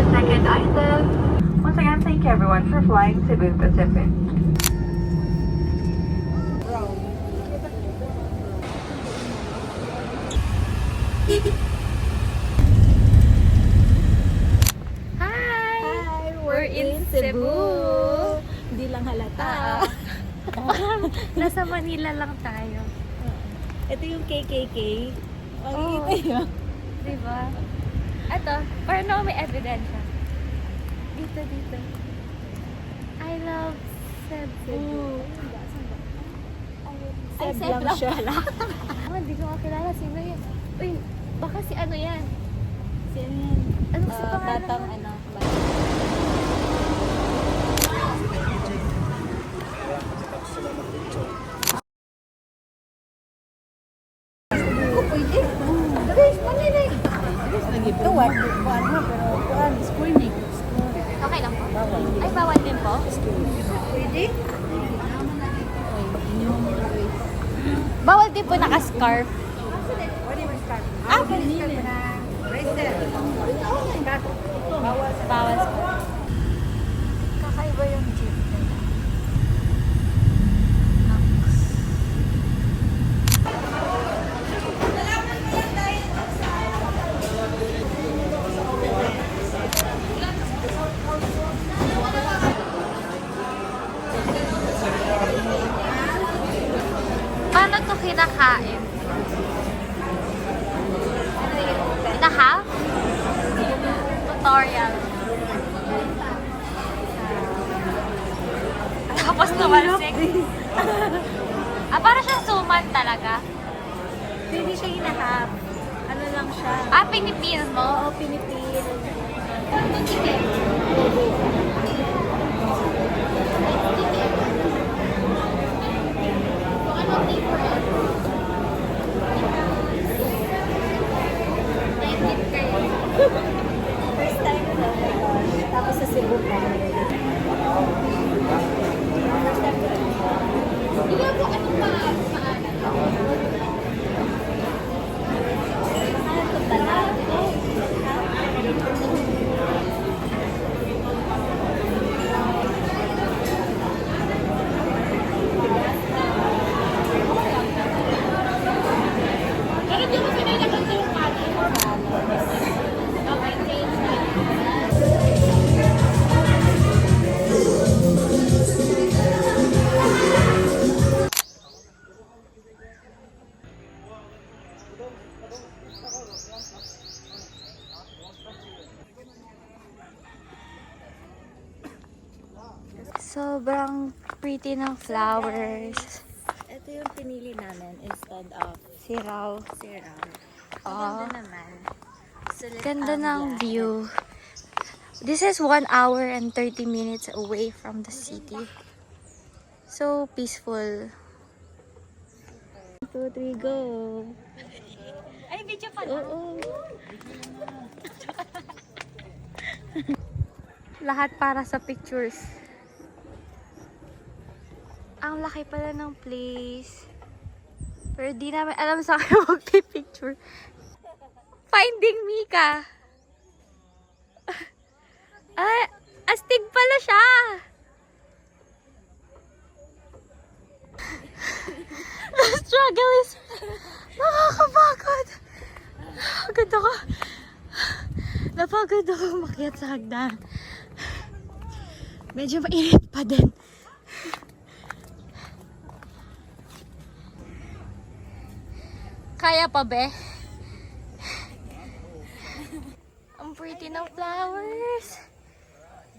the second item. Once again, thank you everyone for flying Cebu Pacific. Hi! We're in Cebu! Hindi lang halata. Nasa Manila lang tayo. Ito yung KKK. Oh. Makikita nyo. Diba? Ito, parang na may ebidensya. Dito. I love Cebu. Ay, Seb lang siya. pala. Hindi ko makilala. Sino yun? Uy, baka si ano yan? Sino yan? Ano si pangalan Batang mo? ano. Ito, one mo, pero kuhan, school ni. Okay lang po. Ay, bawal din po? Pwede? Bawal din po naka-scarf. Pwede. Bawal scarf. Kakaiba yung jeep nila. Paano to kinakain? The half? Tutorial. Tapos tumalsik. Para siyang suman talaga. Hindi siya hinahap. Ano lang siya? Pinipil mo? Oo, pinipil. First time ko. Tapos sa Cebu pa. First time ko. Hindi po anong maanan. Sobrang pretty ng flowers. Ito yung pinili namin instead of Siraw. siraw. Oh, Ganda naman. Sulit ganda ang ng biyahe. view. This is 1 hour and 30 minutes away from the city. So peaceful. 1, 2, 3, go! Ay, video pa Oo. Lahat para sa pictures. Ang laki pala ng place. Pero di namin alam sa akin magpipicture. Finding Mika. Ay, astig pala siya. The struggle is nakakapagod. Napagod ako umakyat sa hagdan. Medyo mainit pa din. Kaya pa, be? Ang pretty ng flowers.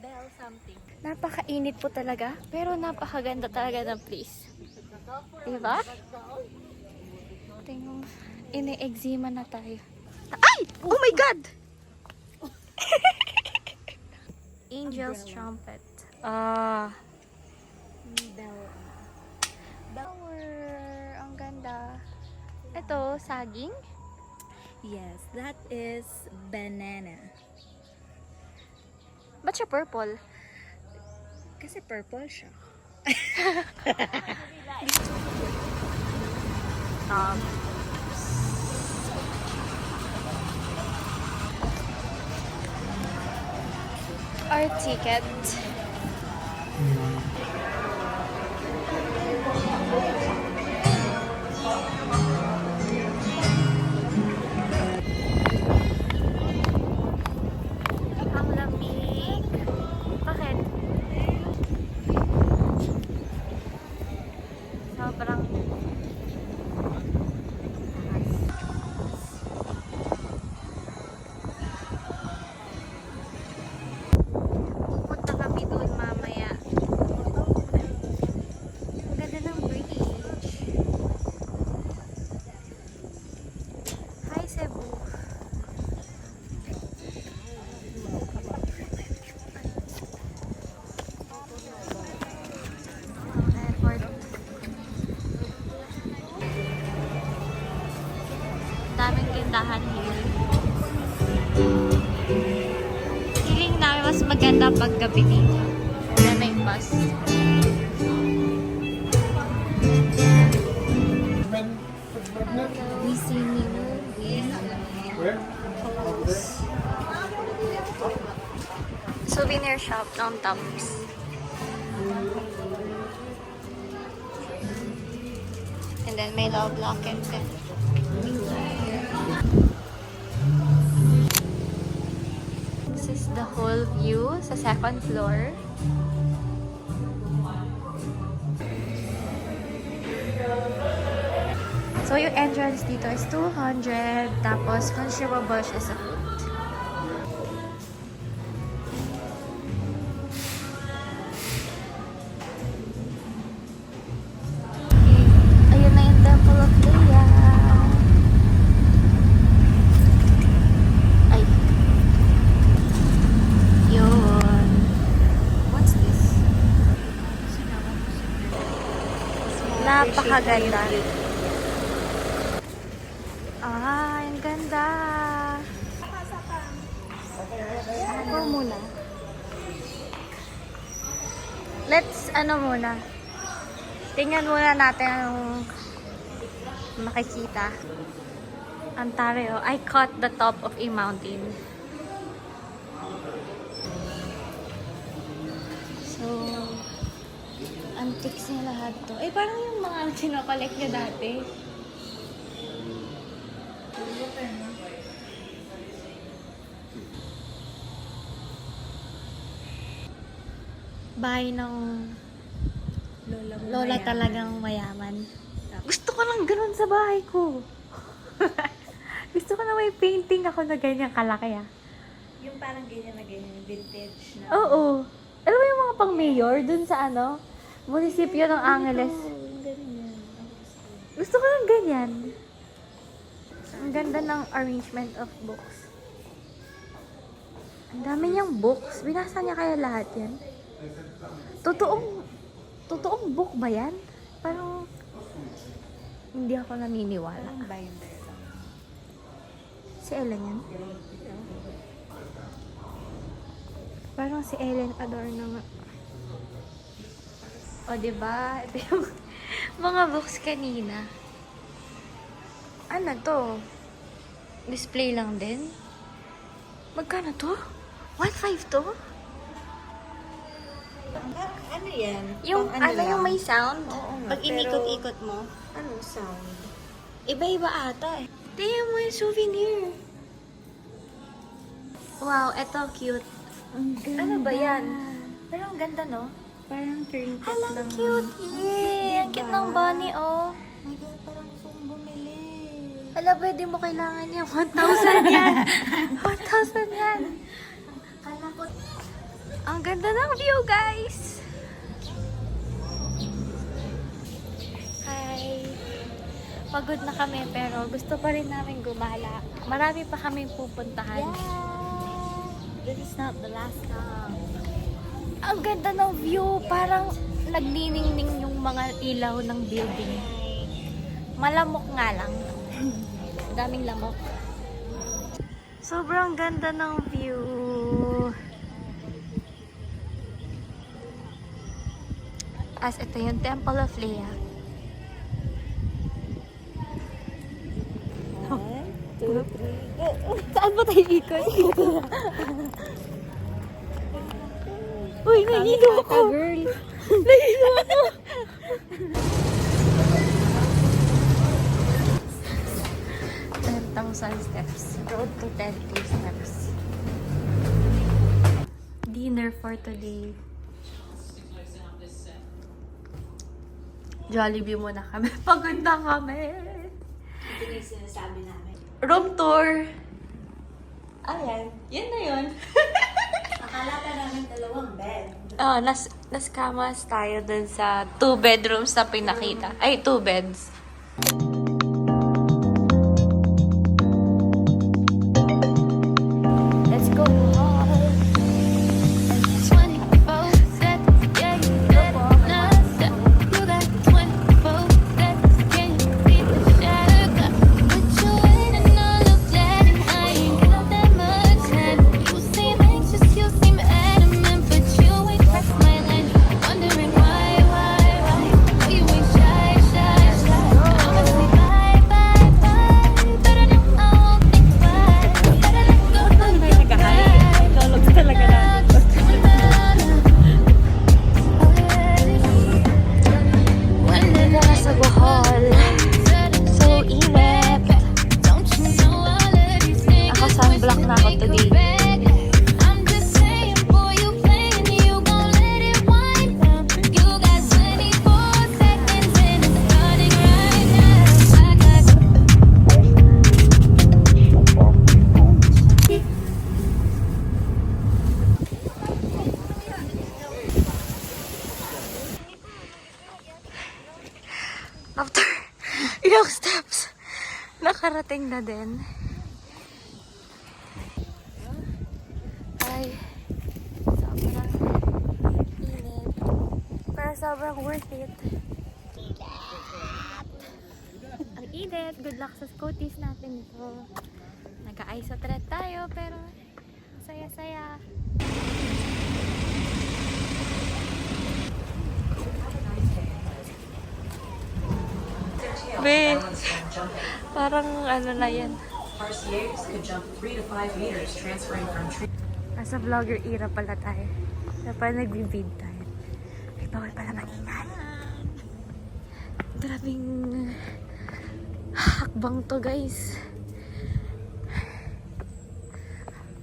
Bell something. Napakainit po talaga, pero napakaganda talaga ng place. Diba? Tingnan mo, ine-eczema na tayo. Ay! Oh my God! Angel's Trumpet. Bell. Flower. Ang ganda. Ito, saging. Yes, that is banana. Ba't siya purple? Kasi purple siya. our ticket. Ang lamig. Bakit? Sobrang pupunta kami doon mamaya. Ang ganda ng bridge. Hi, Cebu. Airport. Daming tindahan here. Feeling namin mas maganda pag gabi dito. Wala na yung bus. We see new movie. Souvenir shop ng Tams. And then may love locket din. This is the whole view sa second floor. So yung entrance dito is 200, tapos consumable siya sa food. Ayun na yung Temple of Leia. Ay. Yun. What's this? Napakaganda. Ah, ang ganda. Ako muna. Let's, muna. Tingnan muna natin ang makikita. Ontario. I caught the top of a mountain. So, antiques niya lahat to. Eh, parang yung mga sinokollect niya dati. Bahay ng lola talagang mayaman. Gusto ko lang ganun sa bahay ko. Gusto ko na may painting ako na ganyan kalaki ah. Yung parang ganyan na ganyan, vintage na. Oo. Alam mo yung mga pang-mayor dun sa munisipyo ng Angeles. Ganyan. Gusto ko lang ganyan. Ang ganda ng arrangement of books. Ang dami niyang books. Binasa niya kaya lahat yan? Totoong book ba yan? Parang hindi ako naniniwala. Parang binder lang. Si Ellen yan? Parang si Ellen Adorno nga. O, diba? Ito yung mga books kanina. Ano to? Display lang din? Magkano to? 1.5 to? Ano yan? Yung Pang lang? yung may sound? Oo nga, Pag inikot-ikot mo? Anong sound? Iba-iba ata eh. Tingnan mo yung souvenir. Wow, eto cute. Ang ganda. Ano ba yan? Pero ang ganda, no? Parang trinket Alam, lang. cute! Yay! Ang cute ng bunny, oh. My God, parang gusto kong bumili. Ala, pwede mo kailangan yan. 1,000 yan. 1,000 yan. Kala ko, Ang ganda ng view, guys. Hi. Pagod na kami, pero gusto pa rin namin gumala. Marami pa kaming pupuntahan. this is not the last time. Ang ganda ng view. Parang nagniningning yung mga ilaw ng building. Malamok nga lang. Daming lamok. Sobrang ganda ng view. As ito yung Temple of Leia. 1, 2, 3, go! Saan ba tayo ikot? Uy, nahilo ako! Girl. Nahilo ako! 10,000 steps. Road to 10,000 steps. Dinner for today. Jollibee muna kami. Pagod na kami. Ito na yung sinasabi namin. Room tour. Ayan. Yan na yun. Akala ka namin 2 bed. Oh, nas kamas tayo dun sa 2 bedrooms na pinakita. Ay, 2 beds. Let's go home. 24 seconds, yeah, you let it non-stop. You got 24 seconds, can you see the shadow? But you waiting on the flat, and I ain't got that much time. You seem anxious, you seem adamant, but you ain't press my line. Wondering why? You ain't shy. I'ma say bye, but I know I won't think twice. Better let go of your pride. Tulog talaga na. Dito na sa Bohol. So init. Naka-sunblock na ako today. After ilang steps, nakarating na din. Ay, sobrang init. Pero sobrang worth it. Ang init. Good luck sa scoties natin ito. Nag-iso thread tayo, pero saya-saya. Be, parang ano na yan. RCAs could jump 3 to 5 meters, transferring from tree. Nasa vlogger era pala tayo. Kaya pala nag-vid tayo. Ay, bawal pala mag-ingay. Grabing hakbang to, guys.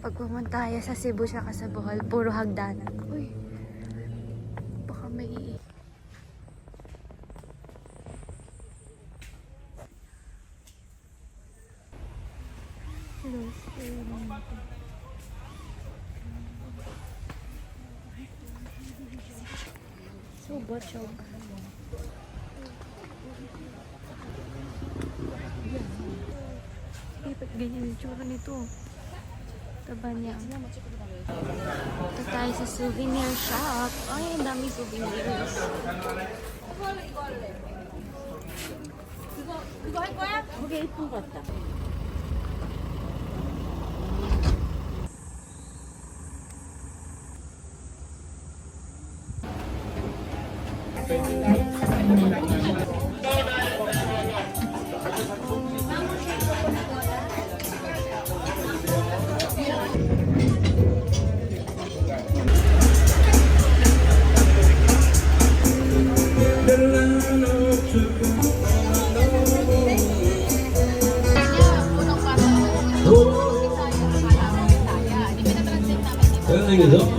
Pag pumunta tayo sa Cebu siya ka sa Bohol, puro hagdanan. Uy, baka may... So, botchog. Eh, ba't ganyan yung tsura nito? Taba niya. Ito tayo sa souvenir shop. Ay, ang dami souvenirs. Okay, ito ba ito? Everything is up.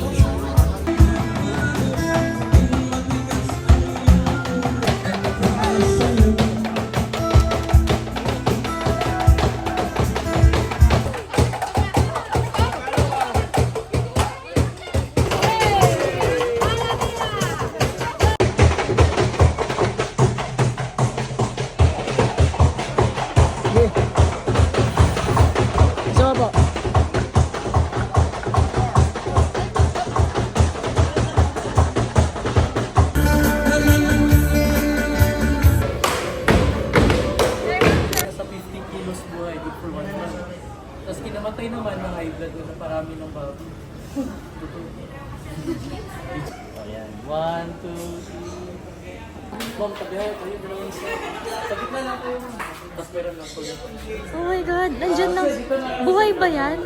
Sa 50 kilos buhay, good for 1 month. Tapos kinamatay naman ng high blood na parami ng baboy. Ayan, 1, 2, 3. Mom, tabihay kayo, dalawang isa. Sa gitna lang kayo. Tapos meron lang po yan. Oh my God, nandyan lang. Buhay ba yan?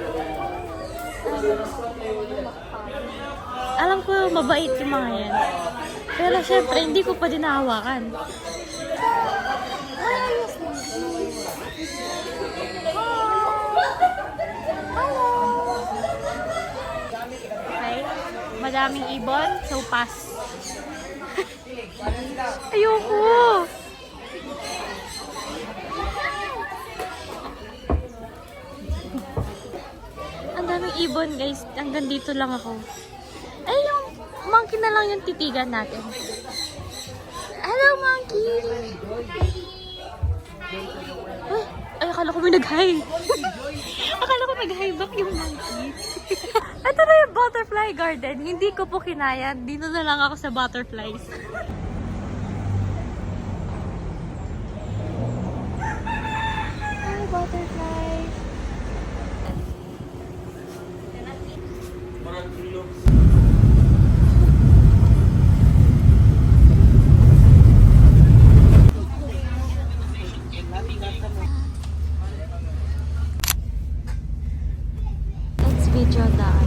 Alam ko mabait yung mga yan. Pero syempre, hindi ko pa din nahawakan. Okay. Madaming ibon, so pass. Ayoko! Ang daming ibon, guys. Hanggang dito lang ako. Ay, yung monkey na lang yung titigan natin. Hello, monkey! Ay, akala ko may nag-hi. Akala ko nag-hi back yung monkey. Ito na yung butterfly garden. Hindi ko po kinaya. Dito na lang ako sa butterflies. Hi, butterflies. Let's video that.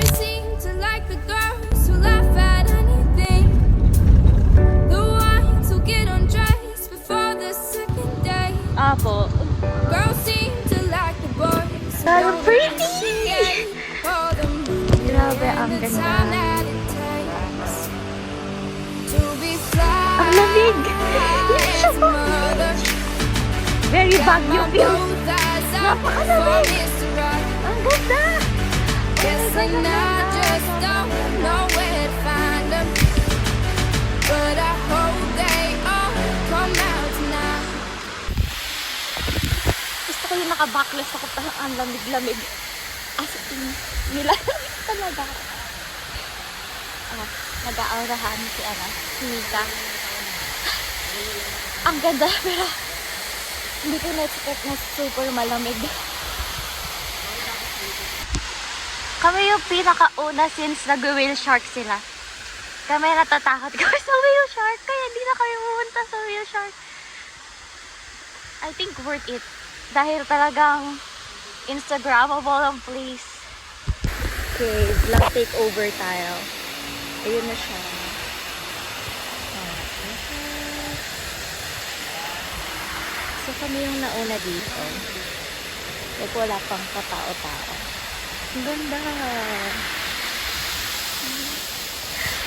I seem to like the girls who laugh at anything, the ones who get undressed before the second day. Apo. Girls seem to like the boys who That's don't pretty. appreciate all the Grabe, ang the ganda. time that it takes to be fly. Ang lamig. as a mother. Very Baguio view. Napakalamig. Ang ganda. Guess I just don't know where to find them, but I hope they all come out tonight. Gusto ko yung naka-backless ako parang ang lamig-lamig. As in, nilalamig talaga. Nag-aurahan si Mika. Ang ganda, pero hindi ko na-expect na super malamig. Kami yung pinakauna since nag-whale shark sila. Kami natatakot kami sa whale shark, kaya hindi na kami pumunta sa whale shark. I think worth it. Dahil talagang Instagrammable ang place. Okay, vlog takeover tayo. Ayun na siya. So kami yung nauna dito. Like wala pang katao-tao. Ang ganda.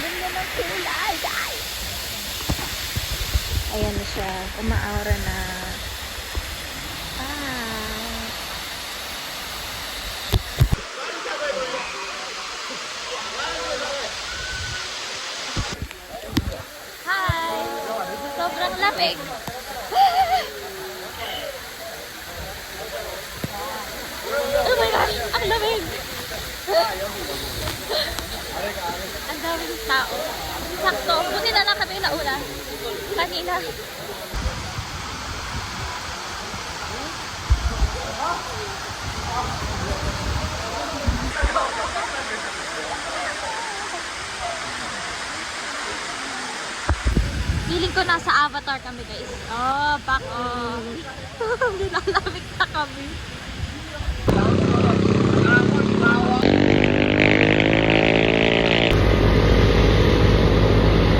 Ganda ng kulay, guys. Ayan na siya. Umaaura na. Hi! Sobrang lamig. Oh my gosh! Ang lamig! Ang daming tao. Sakto. Buti na lang kami nauna. Kanina. Feeling ko nasa Avatar kami, guys. Oh, back on. Nilalamig na kami.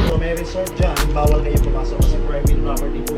So may resort dyan, bawal kayo pumasok kasi private property po.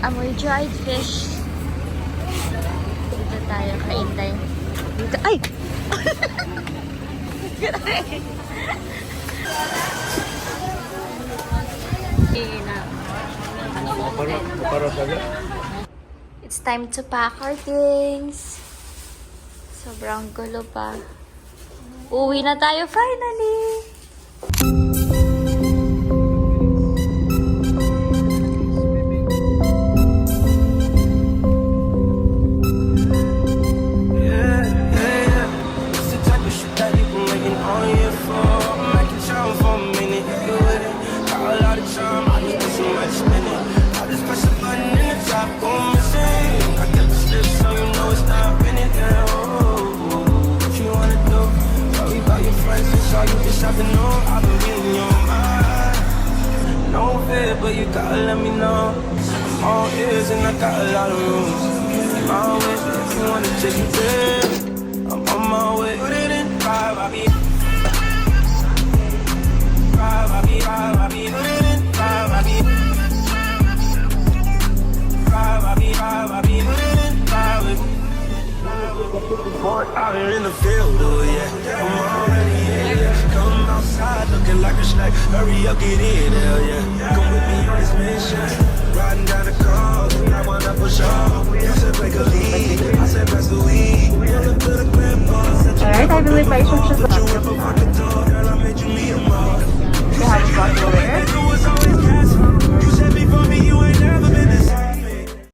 Naamoy dried fish. Dito tayo kain tayo. Dito. Ay! It's time to pack our things. Sobrang gulo pa. Uwi na tayo finally! But you gotta let me know. I'm all ears and I got a lot of rooms. My way, if you wanna take me there, I'm on my way. Put it in, ride, I be. Ride, I be, ride, I be. Put it in, ride, I be. Ride, I be, ride, I be. Put it in, ride with me. Out here in the field, oh yeah. I'm already in, yeah. Come outside looking like a snack. Hurry up, get in, hell yeah. Come with me on this mission. Riding down the coast, I wanna push off. You said take a lead, I said pass the weed. Look to the grandpa, Alright, I believe my church is up. you ever walk the door, girl, I made you me a mark. You have a